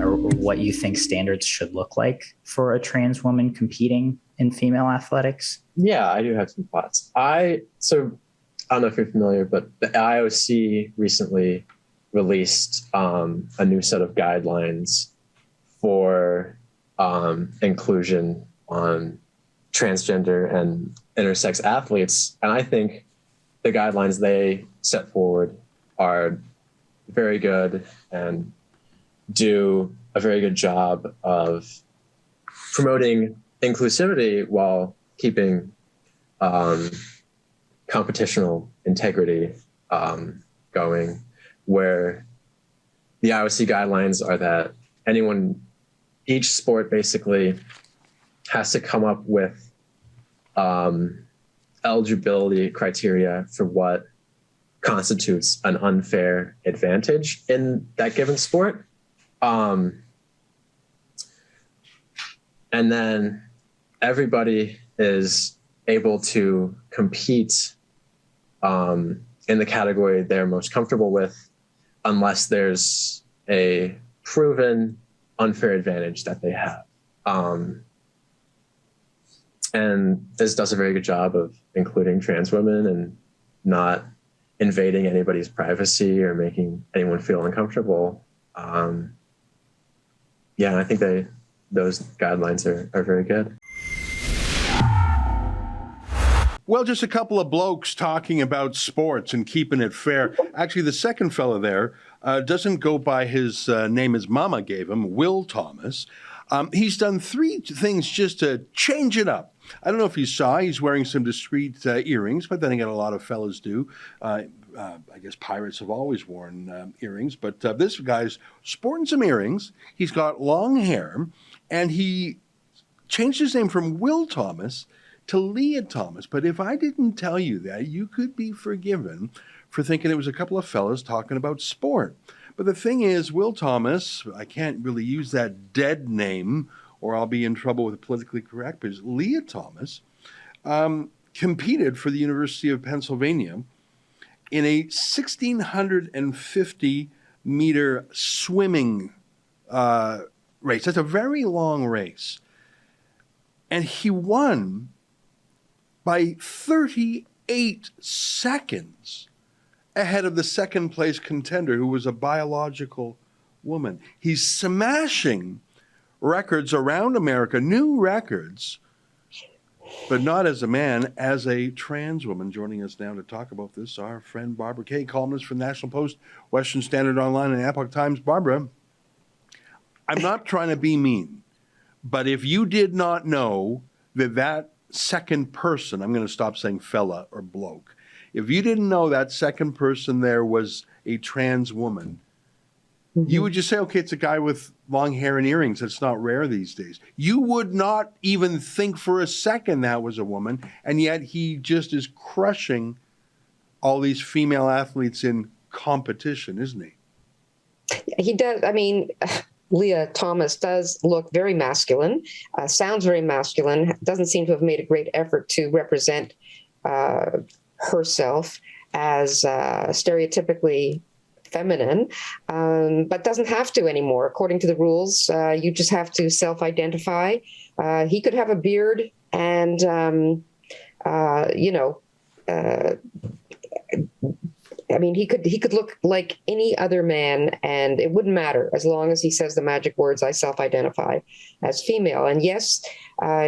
or what you think standards should look like for a trans woman competing in female athletics? Yeah, I do have some thoughts. I don't know if you're familiar, but the IOC recently released a new set of guidelines for inclusion on transgender and intersex athletes. And I think the guidelines they set forward are very good and do a very good job of promoting inclusivity while keeping competitional integrity going, where the IOC guidelines are that each sport basically has to come up with eligibility criteria for what constitutes an unfair advantage in that given sport. And then everybody is able to compete in the category they're most comfortable with, unless there's a proven unfair advantage that they have. And this does a very good job of including trans women and not invading anybody's privacy or making anyone feel uncomfortable. I think those guidelines are very good. Well, just a couple of blokes talking about sports and keeping it fair. Actually, the second fellow there doesn't go by his name his mama gave him, Will Thomas. He's done three things just to change it up. I don't know if you saw, he's wearing some discreet earrings, but then again, a lot of fellas do. I guess pirates have always worn earrings, but this guy's sporting some earrings. He's got long hair, and he changed his name from Will Thomas to Lia Thomas. But if I didn't tell you that, you could be forgiven for thinking it was a couple of fellas talking about sport. But the thing is, Will Thomas, I can't really use that dead name or I'll be in trouble with politically correct, but Lia Thomas competed for the University of Pennsylvania in a 1,650 meter swimming race. That's a very long race. And he won by 38 seconds ahead of the second place contender, who was a biological woman. He's smashing records around America, new records, but not as a man, as a trans woman. Joining us now to talk about this, our friend Barbara Kay, columnist for National Post, Western Standard Online, and Epoch Times. Barbara, I'm not trying to be mean, but if you did not know that second person, I'm going to stop saying fella or bloke, if you didn't know that second person there was a trans woman, you would just say, okay, it's a guy with long hair and earrings. It's not rare these days. You would not even think for a second that was a woman, and yet he just is crushing all these female athletes in competition, isn't he? He does. I mean, Lia Thomas does look very masculine, sounds very masculine, doesn't seem to have made a great effort to represent herself as stereotypically feminine, but doesn't have to anymore. According to the rules, you just have to self-identify. He could have a beard and, I mean, he could look like any other man, and it wouldn't matter as long as he says the magic words, I self-identify as female. And yes,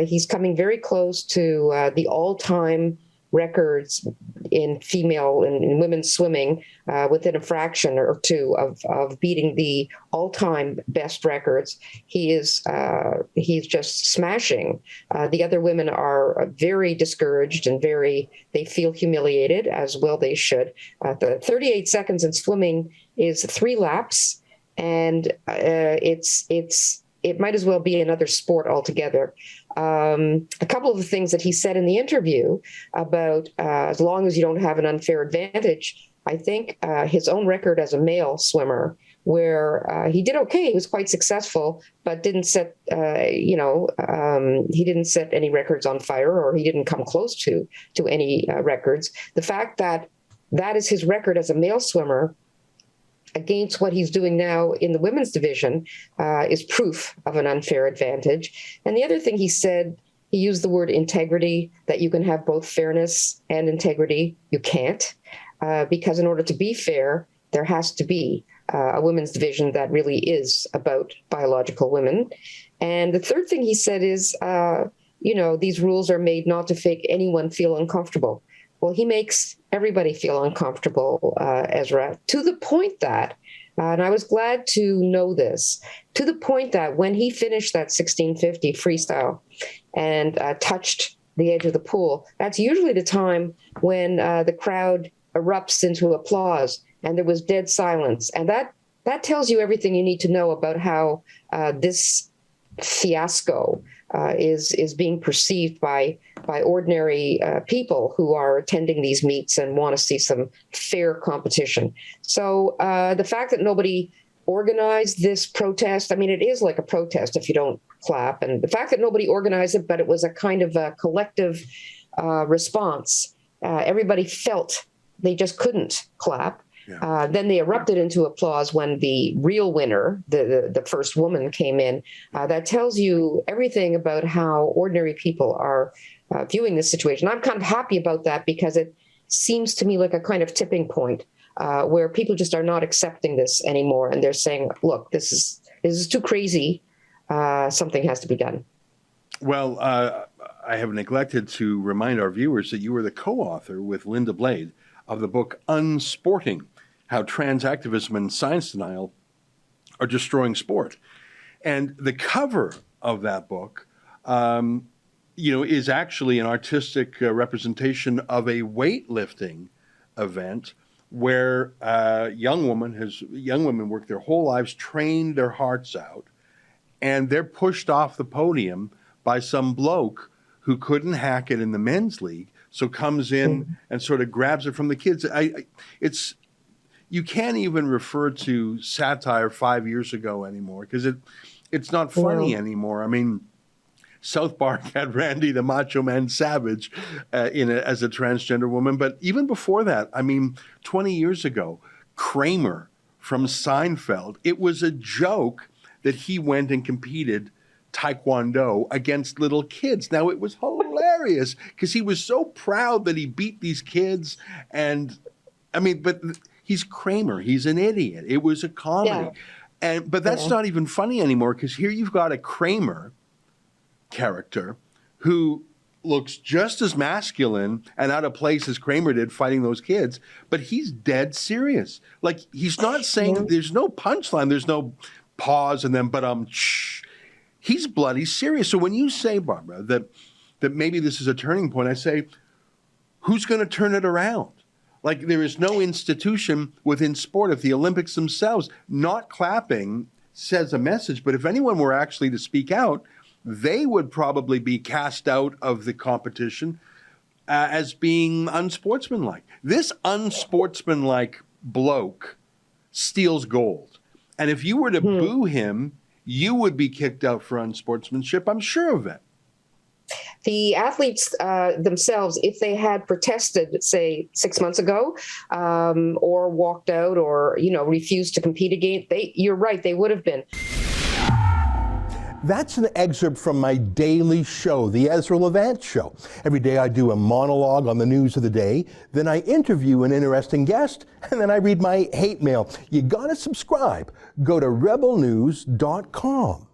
he's coming very close to the all-time records in female and in women's swimming, within a fraction or two of beating the all-time best records. he's just smashing. The other women are very discouraged and they feel humiliated, as well they should. The 38 seconds in swimming is 3 laps, and it might as well be another sport altogether. A couple of the things that he said in the interview about as long as you don't have an unfair advantage, I think his own record as a male swimmer, where he did okay, he was quite successful, but didn't set, he didn't set any records on fire, or he didn't come close to any records. The fact that that is his record as a male swimmer, against what he's doing now in the women's division is proof of an unfair advantage. And the other thing he said, he used the word integrity, that you can have both fairness and integrity. You can't, because in order to be fair, there has to be a women's division that really is about biological women. And the third thing he said is, these rules are made not to make anyone feel uncomfortable. Well, he makes everybody feel uncomfortable, Ezra, to the point that, and I was glad to know this, to the point that when he finished that 1650 freestyle and touched the edge of the pool, that's usually the time when the crowd erupts into applause, and there was dead silence. And that tells you everything you need to know about how this fiasco is being perceived by ordinary people who are attending these meets and want to see some fair competition. So the fact that nobody organized this protest, I mean, it is like a protest if you don't clap. And the fact that nobody organized it, but it was a kind of a collective response. Everybody felt they just couldn't clap. Yeah. Then they erupted into applause when the real winner, the first woman, came in. That tells you everything about how ordinary people are viewing this situation. I'm kind of happy about that because it seems to me like a kind of tipping point where people just are not accepting this anymore, and they're saying, "Look, this is too crazy. Something has to be done." Well, I have neglected to remind our viewers that you were the co-author with Linda Blade of the book Unsporting: How Trans Activism and Science Denial Are Destroying Sport. And the cover of that book, is actually an artistic representation of a weightlifting event where young women work their whole lives, trained their hearts out, and they're pushed off the podium by some bloke who couldn't hack it in the men's league, so comes in and sort of grabs it from the kids. You can't even refer to satire 5 years ago anymore because it's not funny anymore. I mean, South Park had Randy the Macho Man Savage as a transgender woman, but even before that, I mean, 20 years ago, Kramer from Seinfeld, it was a joke that he went and competed Taekwondo against little kids. Now, it was hilarious because he was so proud that he beat these kids. And I mean, but he's Kramer. He's an idiot. It was a comedy. Yeah. But that's not even funny anymore because here you've got a Kramer character who looks just as masculine and out of place as Kramer did fighting those kids, but he's dead serious. Like, he's not saying, there's no punchline, there's no pause and then, he's bloody serious. So when you say, Barbara, that maybe this is a turning point, I say, who's going to turn it around? Like, there is no institution within sport. If the Olympics themselves, not clapping says a message, but if anyone were actually to speak out, they would probably be cast out of the competition as being unsportsmanlike. This unsportsmanlike bloke steals gold. And if you were to boo him, you would be kicked out for unsportsmanship. I'm sure of it. The athletes themselves, if they had protested, say, 6 months ago, or walked out or, refused to compete again, you're right, they would have been. That's an excerpt from my daily show, The Ezra Levant Show. Every day I do a monologue on the news of the day, then I interview an interesting guest, and then I read my hate mail. You gotta subscribe. Go to rebelnews.com.